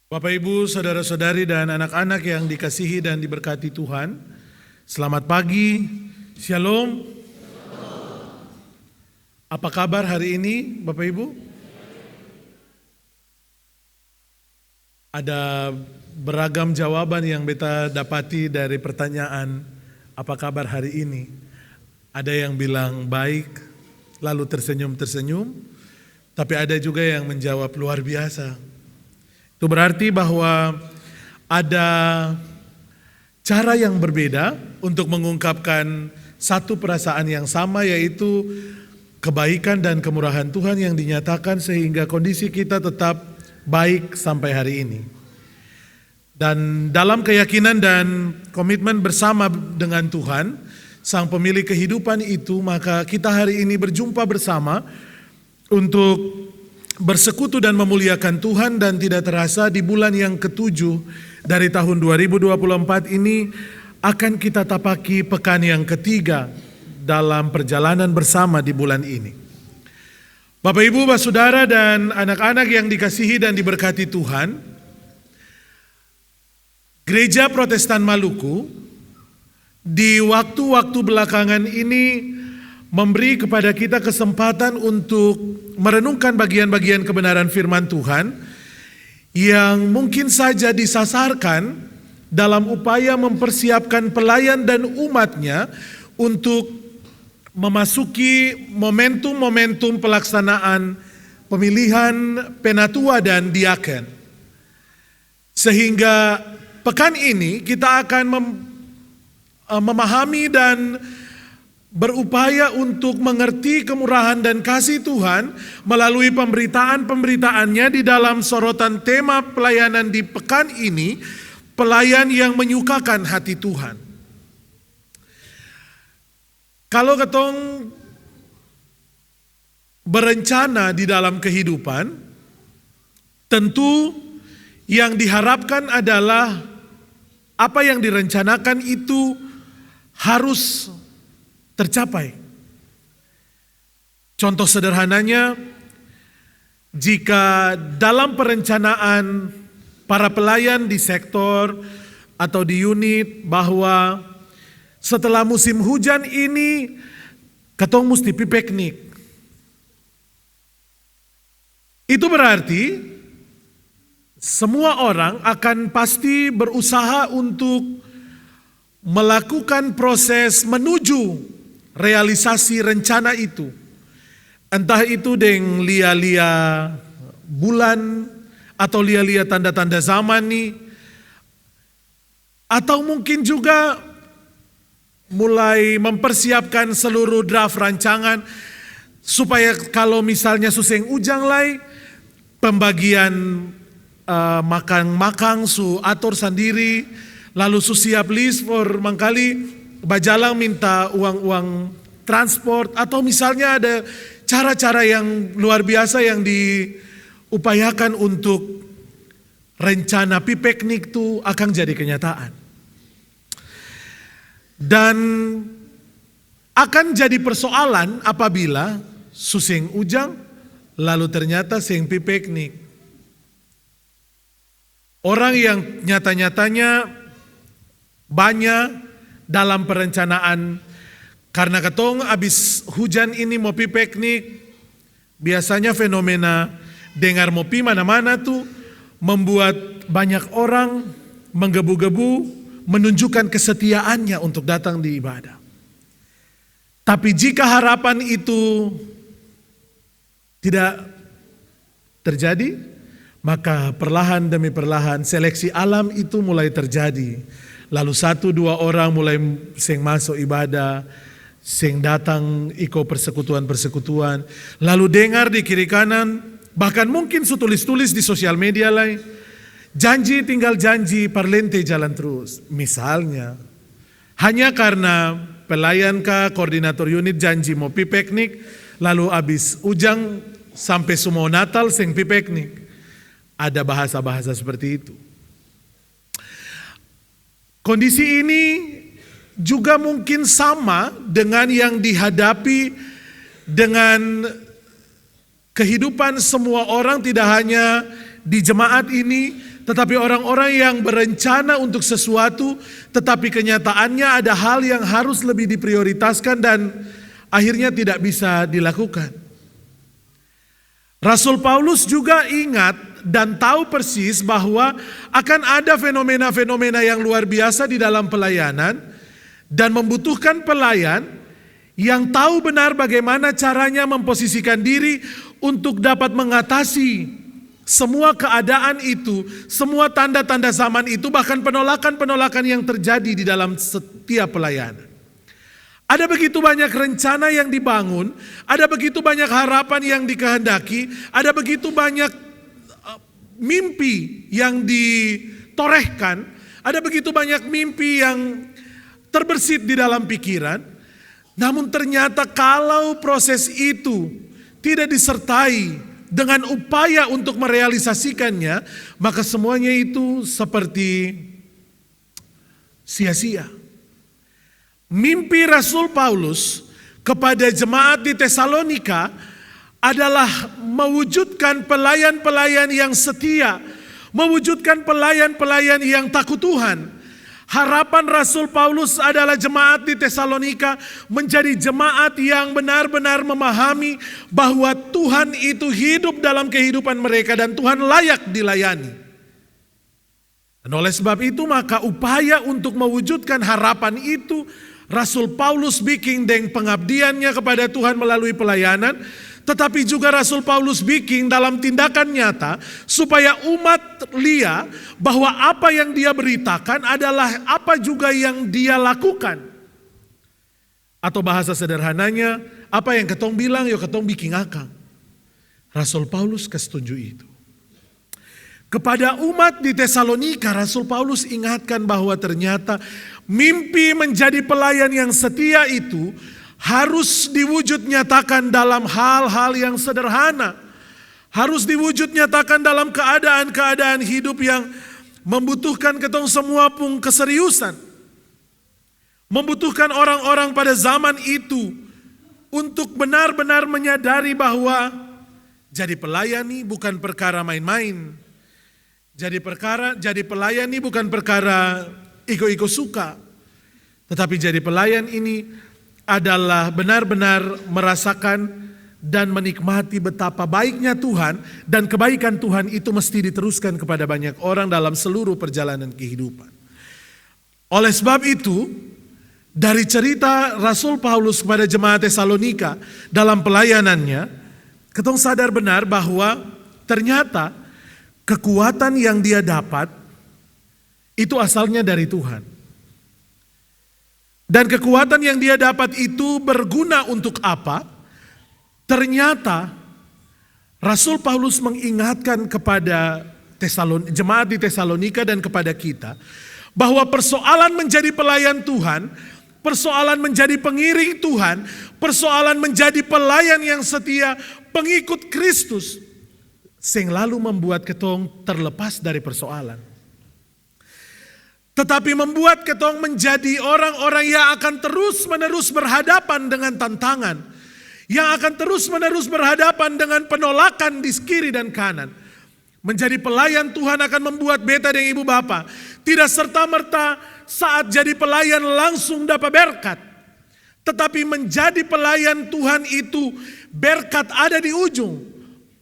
Bapak Ibu, saudara-saudari dan anak-anak yang dikasihi dan diberkati Tuhan, selamat pagi, Shalom. Apa kabar hari ini Bapak Ibu? Ada beragam jawaban yang beta dapati dari pertanyaan apa kabar hari ini. Ada yang bilang baik, lalu tersenyum-tersenyum, tapi ada juga yang menjawab luar biasa. Itu berarti bahwa ada cara yang berbeda untuk mengungkapkan satu perasaan yang sama, yaitu kebaikan dan kemurahan Tuhan yang dinyatakan sehingga kondisi kita tetap baik sampai hari ini. Dan dalam keyakinan dan komitmen bersama dengan Tuhan, Sang Pemilik kehidupan itu, maka kita hari ini berjumpa bersama untuk bersekutu dan memuliakan Tuhan, dan tidak terasa di bulan yang ke-7 dari tahun 2024 ini akan kita tapaki pekan yang ketiga dalam perjalanan bersama di bulan ini. Bapak Ibu, saudara dan anak-anak yang dikasihi dan diberkati Tuhan, Gereja Protestan Maluku di waktu-waktu belakangan ini memberi kepada kita kesempatan untuk merenungkan bagian-bagian kebenaran firman Tuhan yang mungkin saja disasarkan dalam upaya mempersiapkan pelayan dan umatnya untuk memasuki momentum-momentum pelaksanaan pemilihan penatua dan diaken. Sehingga pekan ini kita akan memahami dan berupaya untuk mengerti kemurahan dan kasih Tuhan melalui pemberitaan-pemberitaannya di dalam sorotan tema pelayanan di pekan ini, pelayan yang menyukakan hati Tuhan. Kalau ketong berencana di dalam kehidupan, tentu yang diharapkan adalah apa yang direncanakan itu harus tercapai. Contoh sederhananya, jika dalam perencanaan para pelayan di sektor atau di unit bahwa setelah musim hujan ini ketong mesti pi piknik. Itu berarti semua orang akan pasti berusaha untuk melakukan proses menuju realisasi rencana itu. Entah itu dengan lia-lia bulan atau lia-lia tanda-tanda zaman nih, atau mungkin juga mulai mempersiapkan seluruh draft rancangan supaya kalau misalnya suseng ujang lai pembagian makan su atur sendiri, lalu su siap list for mangkali bajalang minta uang transport, atau misalnya ada cara-cara yang luar biasa yang diupayakan untuk rencana pi piknik itu akan jadi kenyataan. Dan akan jadi persoalan apabila suseng ujang lalu ternyata seng pi piknik. Orang yang nyata-nyatanya banyak dalam perencanaan, karena ketong abis hujan ini mau pi piknik, biasanya fenomena dengar mau pi mana-mana tuh membuat banyak orang menggebu-gebu menunjukkan kesetiaannya untuk datang di ibadah. Tapi jika harapan itu tidak terjadi, maka perlahan demi perlahan seleksi alam itu mulai terjadi. Lalu 1-2 orang mulai seng masuk ibadah, seng datang iko persekutuan-persekutuan. Lalu dengar di kiri kanan, bahkan mungkin su tulis-tulis di sosial media lain, janji tinggal janji, parlente jalan terus. Misalnya, hanya karena pelayan koordinator unit janji mau pi piknik, lalu abis ujang sampai semua Natal seng pi piknik. Ada bahasa-bahasa seperti itu. Kondisi ini juga mungkin sama dengan yang dihadapi dengan kehidupan semua orang, tidak hanya di jemaat ini, Tetapi orang-orang yang berencana untuk sesuatu, tetapi kenyataannya ada hal yang harus lebih diprioritaskan dan akhirnya tidak bisa dilakukan. Rasul Paulus juga ingat dan tahu persis bahwa akan ada fenomena-fenomena yang luar biasa di dalam pelayanan dan membutuhkan pelayan yang tahu benar bagaimana caranya memposisikan diri untuk dapat mengatasi semua keadaan itu, semua tanda-tanda zaman itu, bahkan penolakan-penolakan yang terjadi di dalam setiap pelayanan. Ada begitu banyak rencana yang dibangun, ada begitu banyak harapan yang dikehendaki, ada begitu banyak mimpi yang ditorehkan, ada begitu banyak mimpi yang terbersit di dalam pikiran. Namun ternyata kalau proses itu tidak disertai dengan upaya untuk merealisasikannya, maka semuanya itu seperti sia-sia. Mimpi Rasul Paulus kepada jemaat di Tesalonika adalah mewujudkan pelayan-pelayan yang setia, mewujudkan pelayan-pelayan yang takut Tuhan. Harapan Rasul Paulus adalah jemaat di Tesalonika menjadi jemaat yang benar-benar memahami bahwa Tuhan itu hidup dalam kehidupan mereka dan Tuhan layak dilayani. Dan oleh sebab itu maka upaya untuk mewujudkan harapan itu Rasul Paulus bikin dengan pengabdiannya kepada Tuhan melalui pelayanan, tetapi juga Rasul Paulus bikin dalam tindakan nyata supaya umat lihat bahwa apa yang dia beritakan adalah apa juga yang dia lakukan. Atau bahasa sederhananya, apa yang ketong bilang, yo ketong bikin akang. Rasul Paulus kesetuju itu. Kepada umat di Tesalonika, Rasul Paulus ingatkan bahwa ternyata mimpi menjadi pelayan yang setia itu harus diwujud nyatakan dalam hal-hal yang sederhana. Harus diwujud nyatakan dalam keadaan-keadaan hidup yang membutuhkan ketong semua pun keseriusan. Membutuhkan orang-orang pada zaman itu untuk benar-benar menyadari bahwa jadi pelayan ini bukan perkara main-main. Jadi pelayan ini bukan perkara iko-iko suka. Tetapi jadi pelayan ini adalah benar-benar merasakan dan menikmati betapa baiknya Tuhan dan kebaikan Tuhan itu mesti diteruskan kepada banyak orang dalam seluruh perjalanan kehidupan. Oleh sebab itu, dari cerita Rasul Paulus kepada jemaat Tesalonika dalam pelayanannya, ketong sadar benar bahwa ternyata kekuatan yang dia dapat itu asalnya dari Tuhan. Dan kekuatan yang dia dapat itu berguna untuk apa? Ternyata Rasul Paulus mengingatkan kepada jemaat di Tesalonika dan kepada kita bahwa persoalan menjadi pelayan Tuhan, persoalan menjadi pengiring Tuhan, persoalan menjadi pelayan yang setia, pengikut Kristus, sing lalu membuat ketong terlepas dari persoalan. Tetapi membuat ketong menjadi orang-orang yang akan terus-menerus berhadapan dengan tantangan. Yang akan terus-menerus berhadapan dengan penolakan di kiri dan kanan. Menjadi pelayan Tuhan akan membuat beta dan ibu bapa tidak serta-merta saat jadi pelayan langsung dapat berkat. Tetapi menjadi pelayan Tuhan itu berkat ada di ujung.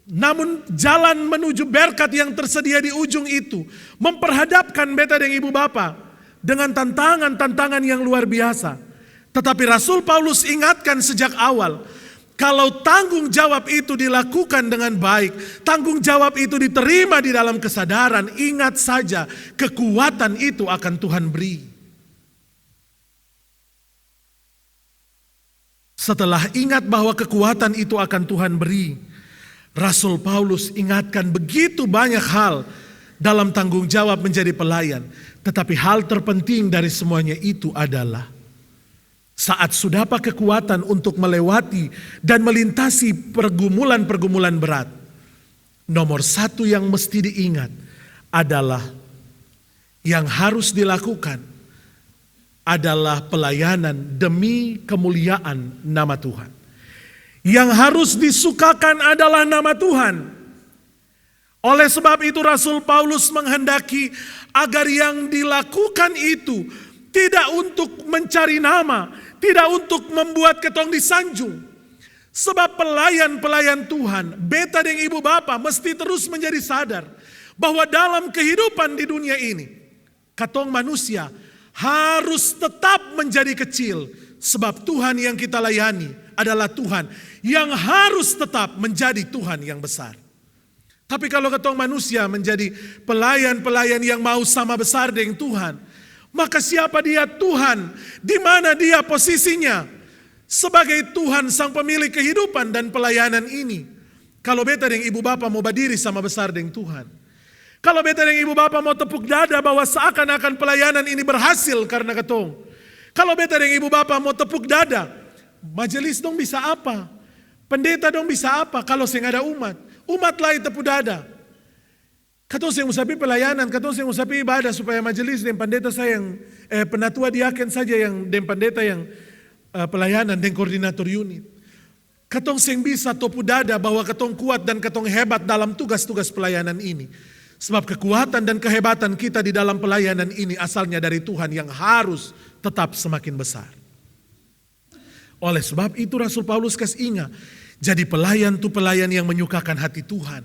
Namun jalan menuju berkat yang tersedia di ujung itu memperhadapkan beta dan ibu bapa dengan tantangan-tantangan yang luar biasa. Tetapi Rasul Paulus ingatkan sejak awal, kalau tanggung jawab itu dilakukan dengan baik, tanggung jawab itu diterima di dalam kesadaran, ingat saja kekuatan itu akan Tuhan beri. Setelah ingat bahwa kekuatan itu akan Tuhan beri, Rasul Paulus ingatkan begitu banyak hal dalam tanggung jawab menjadi pelayan. Tetapi hal terpenting dari semuanya itu adalah saat sudah dapat kekuatan untuk melewati dan melintasi pergumulan-pergumulan berat. Nomor satu yang mesti diingat adalah yang harus dilakukan adalah pelayanan demi kemuliaan nama Tuhan. Yang harus disukakan adalah nama Tuhan. Oleh sebab itu Rasul Paulus menghendaki agar yang dilakukan itu tidak untuk mencari nama, tidak untuk membuat ketong disanjung. Sebab pelayan-pelayan Tuhan, beta dan ibu bapa mesti terus menjadi sadar bahwa dalam kehidupan di dunia ini, katong manusia harus tetap menjadi kecil. Sebab Tuhan yang kita layani adalah Tuhan yang harus tetap menjadi Tuhan yang besar. Tapi kalau ketong manusia menjadi pelayan-pelayan yang mau sama besar dengan Tuhan, maka siapa dia Tuhan? Di mana dia posisinya sebagai Tuhan sang pemilik kehidupan dan pelayanan ini? Kalau beta dan ibu bapa mau berdiri sama besar dengan Tuhan, kalau beta dan ibu bapa mau tepuk dada bahwa seakan-akan pelayanan ini berhasil karena ketong, kalau beta dan ibu bapa mau tepuk dada, majelis dong bisa apa? Pendeta dong bisa apa kalau sing ada umat? Umat lain tepuk dada. Katong sing usapi pelayanan, katong sing usapi ibadah supaya majelis dan pendeta saya yang penatua diaken saja yang dan pendeta yang pelayanan dan koordinator unit. Katong sing bisa tepuk dada bahwa katong kuat dan katong hebat dalam tugas-tugas pelayanan ini. Sebab kekuatan dan kehebatan kita di dalam pelayanan ini asalnya dari Tuhan yang harus tetap semakin besar. Oleh sebab itu Rasul Paulus kasih ingat, jadi pelayan itu pelayan yang menyukakan hati Tuhan.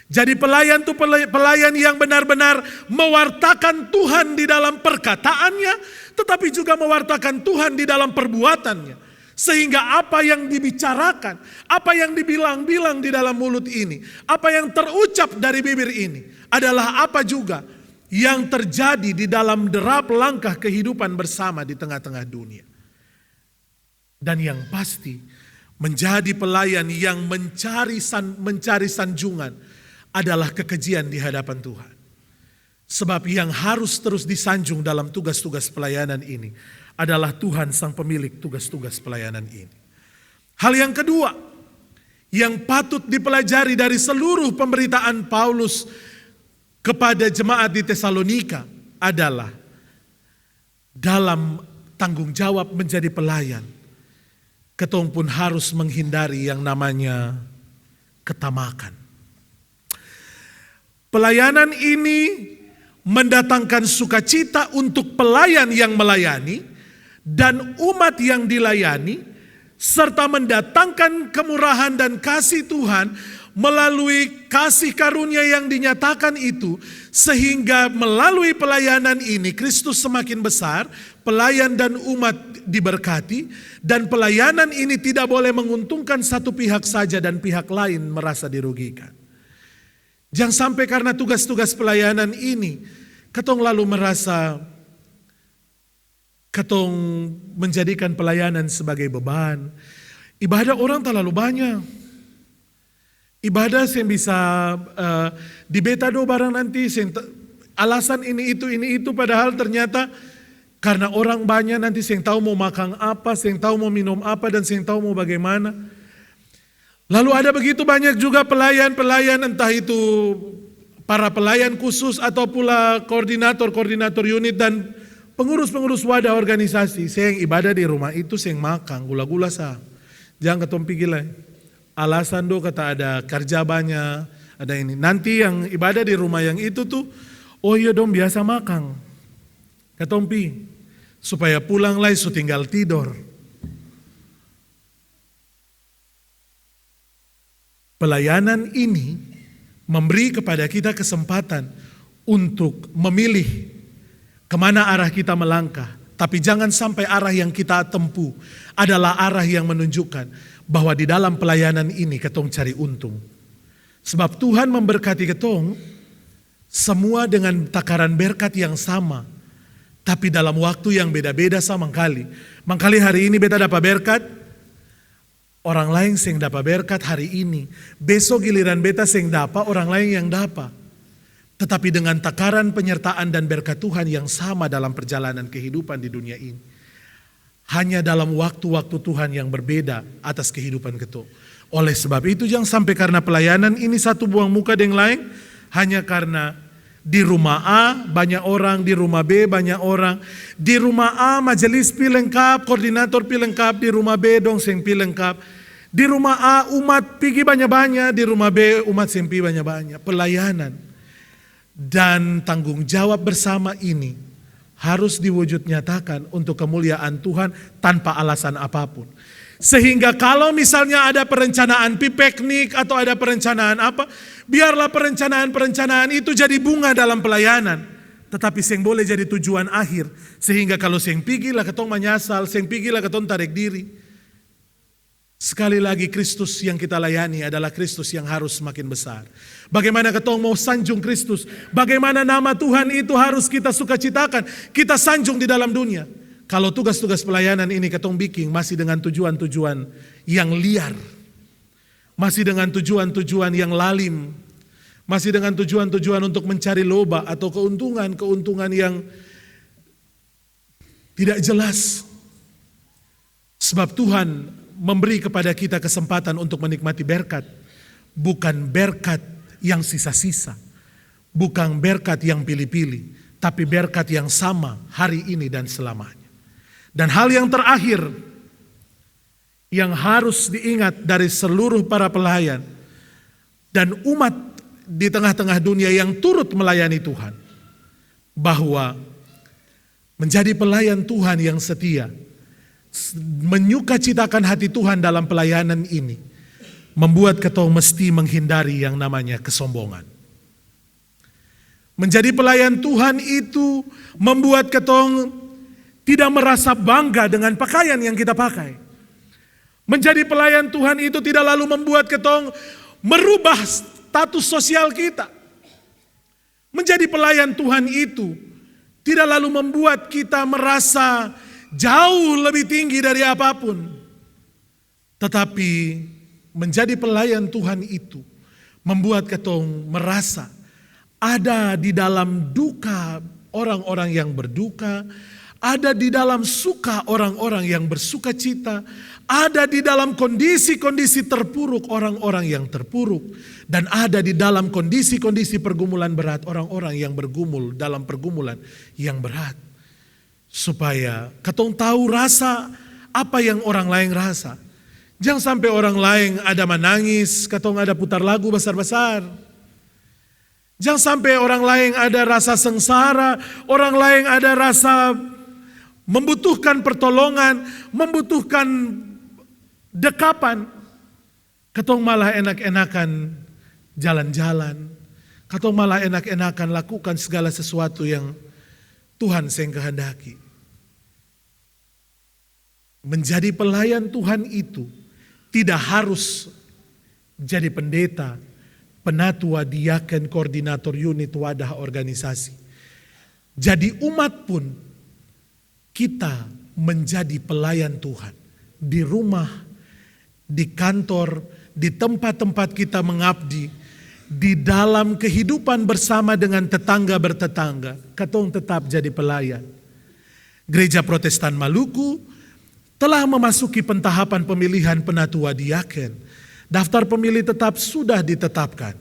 Jadi pelayan itu pelayan yang benar-benar mewartakan Tuhan di dalam perkataannya, tetapi juga mewartakan Tuhan di dalam perbuatannya. Sehingga apa yang dibicarakan, apa yang dibilang-bilang di dalam mulut ini, apa yang terucap dari bibir ini, adalah apa juga yang terjadi di dalam derap langkah kehidupan bersama di tengah-tengah dunia. Dan yang pasti, menjadi pelayan yang mencari sanjungan adalah kekejian di hadapan Tuhan. Sebab yang harus terus disanjung dalam tugas-tugas pelayanan ini adalah Tuhan sang pemilik tugas-tugas pelayanan ini. Hal yang kedua yang patut dipelajari dari seluruh pemberitaan Paulus kepada jemaat di Tesalonika adalah dalam tanggung jawab menjadi pelayan, ketong pun harus menghindari yang namanya ketamakan. Pelayanan ini mendatangkan sukacita untuk pelayan yang melayani dan umat yang dilayani, serta mendatangkan kemurahan dan kasih Tuhan melalui kasih karunia yang dinyatakan itu, sehingga melalui pelayanan ini Kristus semakin besar, pelayan dan umat diberkati, dan pelayanan ini tidak boleh menguntungkan satu pihak saja dan pihak lain merasa dirugikan. Jangan sampai karena tugas-tugas pelayanan ini ketong lalu merasa ketong menjadikan pelayanan sebagai beban. Ibadah orang terlalu banyak. Ibadah yang bisa dibeta do barang nanti alasan ini itu padahal ternyata karena orang banyak nanti yang tahu mau makan apa, yang tahu mau minum apa, dan yang tahu mau bagaimana. Lalu ada begitu banyak juga pelayan-pelayan, entah itu para pelayan khusus atau pula koordinator unit dan pengurus-pengurus wadah organisasi. Saya yang ibadah di rumah itu, saya yang makan gula-gula sah. Jangan ketompi gila. Alasan do kata ada kerja banyak, ada ini. Nanti yang ibadah di rumah yang itu tuh, oh iya dong biasa makan. Ketompi, supaya pulang lagi su tinggal tidur. Pelayanan ini memberi kepada kita kesempatan untuk memilih kemana arah kita melangkah. Tapi jangan sampai arah yang kita tempuh adalah arah yang menunjukkan bahwa di dalam pelayanan ini ketong cari untung. Sebab Tuhan memberkati ketong semua dengan takaran berkat yang sama. Tapi dalam waktu yang beda-beda sama kali. Mangkali hari ini beta dapat berkat, orang lain yang dapat berkat hari ini. Besok giliran beta yang dapat, orang lain yang dapat. Tetapi dengan takaran penyertaan dan berkat Tuhan yang sama dalam perjalanan kehidupan di dunia ini. Hanya dalam waktu-waktu Tuhan yang berbeda atas kehidupan kita. Oleh sebab itu jangan sampai karena pelayanan ini satu buang muka dengan lain. Hanya karena di rumah A banyak orang, di rumah B banyak orang. Di rumah A majelis pi lengkap, koordinator pi lengkap, di rumah B dong sing pi lengkap. Di rumah A umat pergi banyak-banyak, di rumah B umat sempi banyak-banyak. Pelayanan dan tanggung jawab bersama ini harus diwujud nyatakan untuk kemuliaan Tuhan tanpa alasan apapun. Sehingga kalau misalnya ada perencanaan piknik atau ada perencanaan apa, biarlah perencanaan itu jadi bunga dalam pelayanan. Tetapi sing boleh jadi tujuan akhir. Sehingga kalau sing pigilah ketong menyasal, sing pigilah ketong tarik diri. Sekali lagi Kristus yang kita layani adalah Kristus yang harus semakin besar. Bagaimana ketong mau sanjung Kristus, bagaimana nama Tuhan itu harus kita sukacitakan, kita sanjung di dalam dunia. Kalau tugas-tugas pelayanan ini ketong bikin masih dengan tujuan-tujuan yang liar, masih dengan tujuan-tujuan yang lalim, masih dengan tujuan-tujuan untuk mencari loba atau keuntungan yang tidak jelas. Sebab Tuhan memberi kepada kita kesempatan untuk menikmati berkat. Bukan berkat yang sisa-sisa. Bukan berkat yang pilih-pilih. Tapi berkat yang sama hari ini dan selamanya. Dan hal yang terakhir yang harus diingat dari seluruh para pelayan dan umat di tengah-tengah dunia yang turut melayani Tuhan. Bahwa menjadi pelayan Tuhan yang setia, menyukacitakan hati Tuhan dalam pelayanan ini, membuat ketong mesti menghindari yang namanya kesombongan. Menjadi pelayan Tuhan itu membuat ketong tidak merasa bangga dengan pakaian yang kita pakai. Menjadi pelayan Tuhan itu tidak lalu membuat ketong merubah status sosial kita. Menjadi pelayan Tuhan itu tidak lalu membuat kita merasa jauh lebih tinggi dari apapun. Tetapi menjadi pelayan Tuhan itu membuat ketong merasa ada di dalam duka orang-orang yang berduka, ada di dalam suka orang-orang yang bersuka cita, ada di dalam kondisi-kondisi terpuruk orang-orang yang terpuruk, dan ada di dalam kondisi-kondisi pergumulan berat orang-orang yang bergumul dalam pergumulan yang berat. Supaya ketong tahu rasa apa yang orang lain rasa. Jangan sampai orang lain ada menangis, ketong ada putar lagu besar-besar. Jangan sampai orang lain ada rasa sengsara, orang lain ada rasa membutuhkan pertolongan, membutuhkan dekapan. Ketong malah enak-enakan jalan-jalan. Ketong malah enak-enakan lakukan segala sesuatu yang Tuhan yang kehendaki. Menjadi pelayan Tuhan itu tidak harus jadi pendeta, penatua, diaken, koordinator unit, wadah, organisasi. Jadi umat pun kita menjadi pelayan Tuhan. Di rumah, di kantor, di tempat-tempat kita mengabdi, di dalam kehidupan bersama dengan tetangga bertetangga, ketong tetap jadi pelayan. Gereja Protestan Maluku telah memasuki pentahapan pemilihan penatua diaken. Daftar pemilih tetap sudah ditetapkan.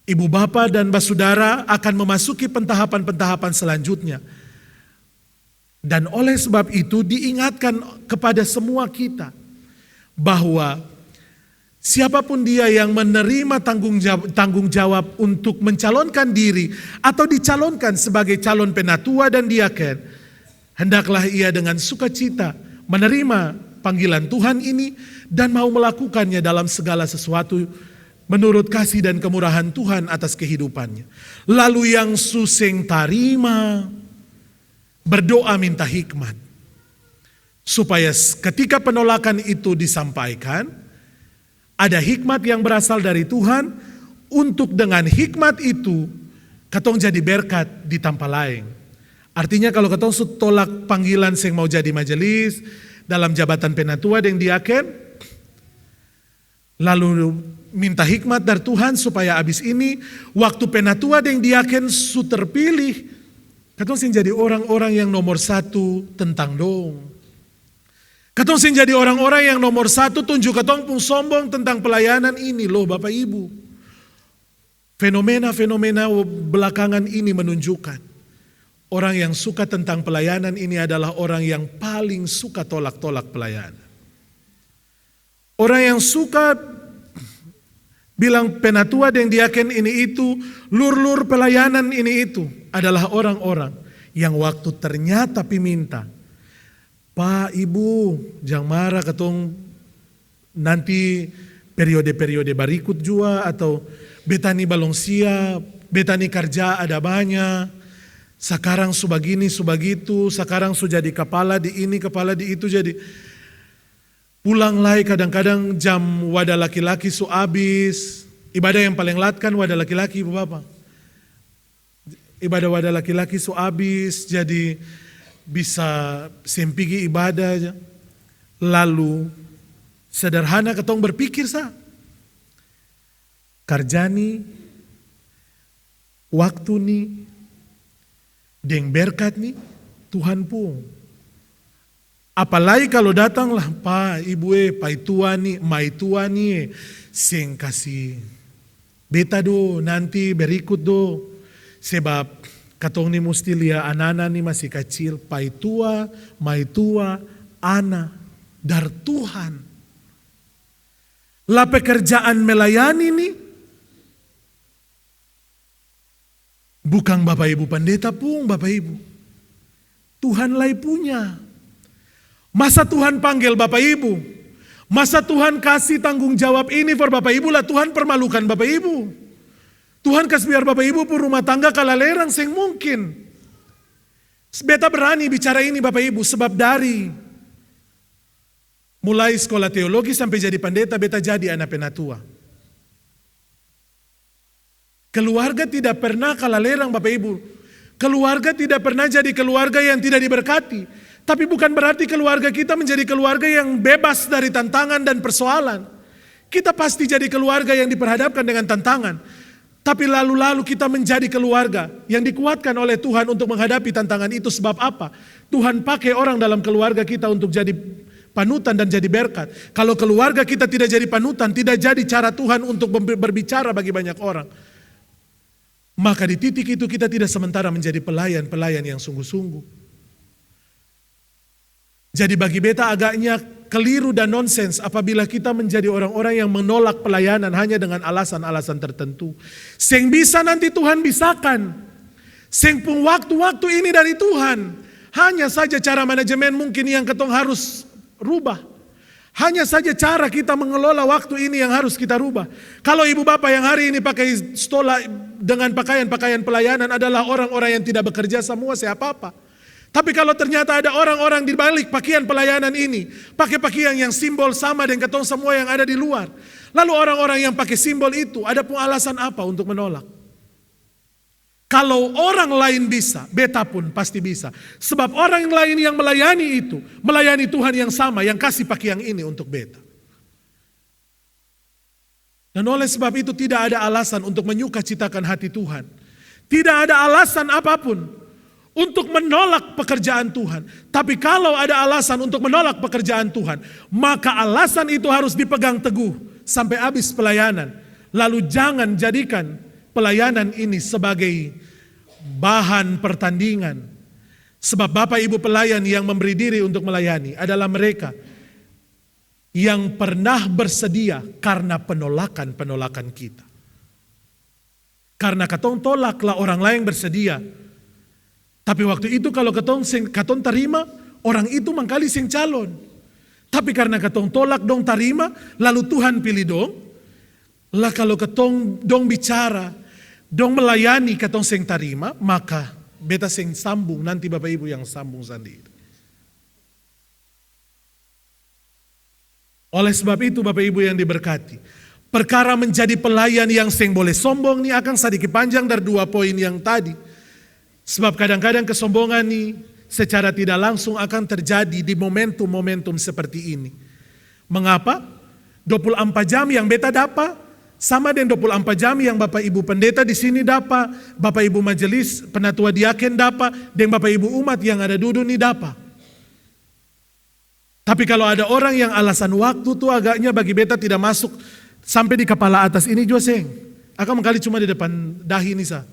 Ibu bapa dan saudara akan memasuki pentahapan-pentahapan selanjutnya. Dan oleh sebab itu diingatkan kepada semua kita bahwa siapapun dia yang menerima tanggung jawab untuk mencalonkan diri atau dicalonkan sebagai calon penatua dan diaken, hendaklah ia dengan sukacita menerima panggilan Tuhan ini dan mau melakukannya dalam segala sesuatu menurut kasih dan kemurahan Tuhan atas kehidupannya. Lalu yang suseng tarima, berdoa minta hikmat, supaya ketika penolakan itu disampaikan, ada hikmat yang berasal dari Tuhan, untuk dengan hikmat itu katong jadi berkat di tempat lain. Artinya kalau katong tolak panggilan yang mau jadi majelis dalam jabatan penatua dan diaken, lalu minta hikmat dari Tuhan supaya abis ini waktu penatua dan diaken su terpilih, katong sing jadi orang-orang yang nomor satu tentang dong. Katong sing jadi orang-orang yang nomor satu tunjuk katong pun sombong tentang pelayanan ini loh Bapak Ibu. Fenomena-fenomena belakangan ini menunjukkan orang yang suka tentang pelayanan ini adalah orang yang paling suka tolak-tolak pelayanan. Orang yang suka bilang penatua dan diaken ini itu, lur-lur pelayanan ini itu, adalah orang-orang yang waktu ternyata minta, Pak Ibu jangan marah ketong nanti periode-periode berikut juga, atau betani balong siap, betani kerja ada banyak, sekarang su begini su begitu, sekarang su jadi kepala di ini kepala di itu, jadi pulang lagi kadang-kadang jam wadah laki-laki su habis. Ibadah yang paling lat kan wadah laki-laki Ibu Bapak. Ibadah wadah laki-laki su habis, jadi bisa sempigi ibadah aja. Lalu sederhana ketong berpikir kerja nih, waktu nih, deng berkat nih, Tuhan pun. Apalagi kalau datanglah Pak Ibu Pak tua nih, mai tua nih, sing kasih beta do nanti berikut do, sebab katong nih mesti lihat anak-anak nih masih kecil, Pak tua, mai tua, anak dari Tuhan. Lah pekerjaan melayani nih bukan Bapak Ibu pendeta pun, Bapak Ibu. Tuhan lai punya. Masa Tuhan panggil Bapak Ibu? Masa Tuhan kasih tanggung jawab ini for Bapak Ibu, lah Tuhan permalukan Bapak Ibu. Tuhan kasih biar Bapak Ibu pun rumah tangga kalalerang sing mungkin. Beta berani bicara ini Bapak Ibu, sebab dari mulai sekolah teologi sampai jadi pendeta, beta jadi anak penatua. Keluarga tidak pernah kalalerang Bapak Ibu. Keluarga tidak pernah jadi keluarga yang tidak diberkati. Tapi bukan berarti keluarga kita menjadi keluarga yang bebas dari tantangan dan persoalan. Kita pasti jadi keluarga yang diperhadapkan dengan tantangan. Tapi lalu-lalu kita menjadi keluarga yang dikuatkan oleh Tuhan untuk menghadapi tantangan itu. Sebab apa? Tuhan pakai orang dalam keluarga kita untuk jadi panutan dan jadi berkat. Kalau keluarga kita tidak jadi panutan, tidak jadi cara Tuhan untuk berbicara bagi banyak orang, maka di titik itu kita tidak sementara menjadi pelayan-pelayan yang sungguh-sungguh. Jadi bagi beta agaknya keliru dan nonsens apabila kita menjadi orang-orang yang menolak pelayanan hanya dengan alasan-alasan tertentu. Sing bisa nanti Tuhan bisakan. Sing pun waktu-waktu ini dari Tuhan. Hanya saja cara manajemen mungkin yang ketong harus rubah. Hanya saja cara kita mengelola waktu ini yang harus kita rubah. Kalau ibu bapak yang hari ini pakai stola dengan pakaian-pakaian pelayanan adalah orang-orang yang tidak bekerja semua siapa-apa. Tapi kalau ternyata ada orang-orang di balik pakaian pelayanan ini, pakai pakaian yang simbol sama dengan ketong semua yang ada di luar. Lalu orang-orang yang pakai simbol itu, ada pun alasan apa untuk menolak? Kalau orang lain bisa, beta pun pasti bisa. Sebab orang lain yang melayani itu, melayani Tuhan yang sama, yang kasih pakaian ini untuk beta. Dan oleh sebab itu tidak ada alasan untuk menyukacitakan hati Tuhan. Tidak ada alasan apapun untuk menolak pekerjaan Tuhan. Tapi kalau ada alasan untuk menolak pekerjaan Tuhan, maka alasan itu harus dipegang teguh sampai habis pelayanan. Lalu jangan jadikan pelayanan ini sebagai bahan pertandingan. Sebab Bapak Ibu pelayan yang memberi diri untuk melayani adalah mereka yang pernah bersedia karena penolakan-penolakan kita. Karena katong tolaklah orang lain bersedia. Tapi waktu itu kalau katong terima, orang itu mangkali sing calon. Tapi karena katong tolak dong terima, lalu Tuhan pilih dong. Lah kalau katong dong bicara, dong melayani katong sing terima, maka beta sing sambung, nanti Bapak Ibu yang sambung sendiri. Oleh sebab itu Bapak Ibu yang diberkati, perkara menjadi pelayan yang sing boleh sombong nih akan sedikit panjang dari 2 poin yang tadi. Sebab kadang-kadang kesombongan ini secara tidak langsung akan terjadi di momentum-momentum seperti ini. Mengapa? 24 jam yang beta dapat sama dengan 24 jam yang Bapak Ibu pendeta di sini dapat, Bapak Ibu majelis penatua diaken dapat, dan Bapak Ibu umat yang ada duduk ini dapat. Tapi kalau ada orang yang alasan waktu tuh agaknya bagi beta tidak masuk sampai di kepala atas ini juga seng. Akan mengkali cuma di depan dahi ini sah.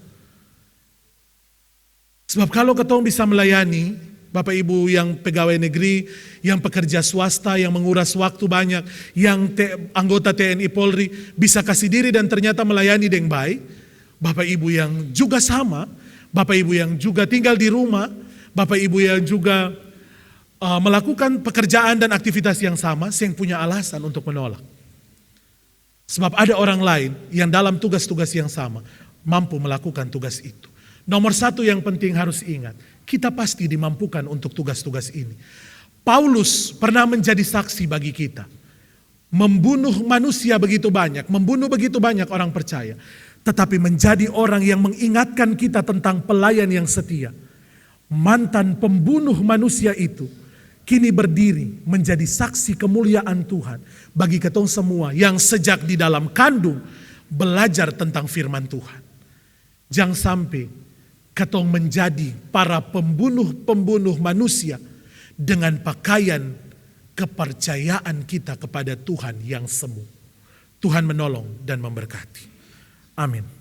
Sebab kalau ketong bisa melayani Bapak Ibu yang pegawai negeri, yang pekerja swasta, yang menguras waktu banyak, yang anggota TNI Polri bisa kasih diri dan ternyata melayani dengan baik. Bapak Ibu yang juga sama, Bapak Ibu yang juga tinggal di rumah, Bapak Ibu yang juga melakukan pekerjaan dan aktivitas yang sama, yang punya alasan untuk menolak. Sebab ada orang lain yang dalam tugas-tugas yang sama mampu melakukan tugas itu. Nomor satu yang penting harus ingat, kita pasti dimampukan untuk tugas-tugas ini. Paulus pernah menjadi saksi bagi kita. Membunuh manusia begitu banyak, membunuh begitu banyak orang percaya. Tetapi menjadi orang yang mengingatkan kita tentang pelayan yang setia. Mantan pembunuh manusia itu kini berdiri menjadi saksi kemuliaan Tuhan bagi ketong semua yang sejak di dalam kandung belajar tentang firman Tuhan. Jangan sampai ketong menjadi para pembunuh-pembunuh manusia dengan pakaian kepercayaan kita kepada Tuhan yang semu. Tuhan menolong dan memberkati. Amin.